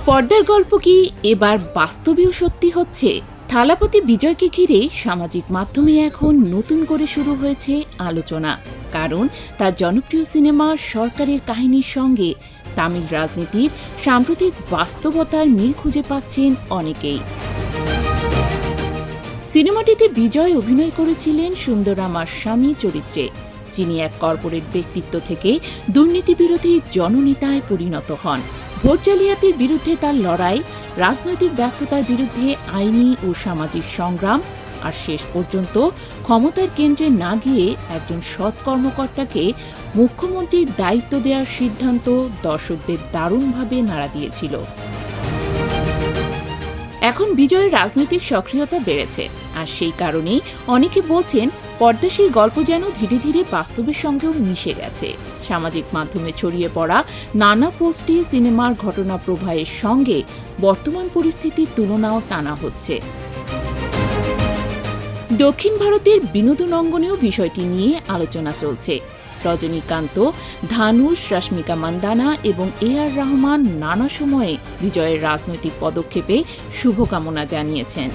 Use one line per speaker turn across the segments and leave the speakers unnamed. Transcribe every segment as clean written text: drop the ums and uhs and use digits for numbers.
পর্দার গল্প কি এবার বাস্তবেও সত্যি হচ্ছে? থালাপতি বিজয়কে ঘিরে সামাজিক মাধ্যমে এখন নতুন করে শুরু হয়েছে আলোচনা। কারণ তার জনপ্রিয় সিনেমা সরকারের কাহিনীর সঙ্গে তামিল রাজনীতির সাম্প্রতিক বাস্তবতার মিল খুঁজে পাচ্ছেন অনেকেই। সিনেমাটিতে বিজয় অভিনয় করেছিলেন সুন্দরামার স্বামী চরিত্রে, যিনি এক কর্পোরেট ব্যক্তিত্ব থেকে দুর্নীতিবিরোধী জননেতায় পরিণত হন। ভোট জালিয়াতির বিরুদ্ধে তার লড়াই, রাজনৈতিক ব্যস্ততার বিরুদ্ধে আইনি ও সামাজিক সংগ্রাম, আর শেষ পর্যন্ত ক্ষমতার কেন্দ্রে না গিয়ে একজন সৎ কর্মকর্তাকে মুখ্যমন্ত্রীর দায়িত্ব দেওয়ার সিদ্ধান্ত দর্শকদের দারুণভাবে নাড়া দিয়েছিল। এখন বিজয়ের রাজনৈতিক সক্রিয়তা বেড়েছে, আর সেই কারণেই অনেকে বলছেন পর্দা সেই গল্প যেন ধীরে ধীরে বাস্তবের সঙ্গেও মিশে গেছে। সামাজিক মাধ্যমে ছড়িয়ে পড়া নানা পোস্টে সিনেমার ঘটনা প্রবাহের সঙ্গে বর্তমান পরিস্থিতির তুলনাও টানা হচ্ছে। দক্ষিণ ভারতের বিনোদন অঙ্গনেও বিষয়টি নিয়ে আলোচনা চলছে। রজনীকান্ত, ধানুষ, রশ্মিকা মান্দানা এবং এ.আর. রহমান নানা সময়ে বিজয়ের রাজনৈতিক পদক্ষেপে শুভকামনা জানিয়েছেন।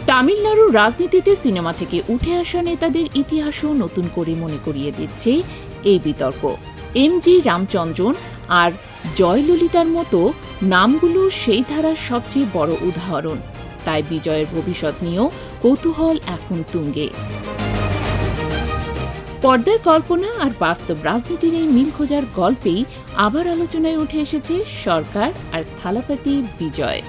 তামিলনাড়ুর রাজনীতিতে সিনেমা থেকে উঠে আসা নেতাদের ইতিহাসও নতুন করে মনে করিয়ে দিচ্ছে এই বিতর্ক। এম.জি. রামচন্দ্রন আর জয়ললিতার মতো নামগুলো সেই ধারার সবচেয়ে বড় উদাহরণ। তাই বিজয়ের ভবিষ্যৎ নিয়েও কৌতূহল এখন তুঙ্গে। পর্দার কল্পনা আর বাস্তব রাজনীতির এই মিল খোঁজার গল্পেই আবার আলোচনায় উঠে এসেছে সরকার আর থালাপতি বিজয়।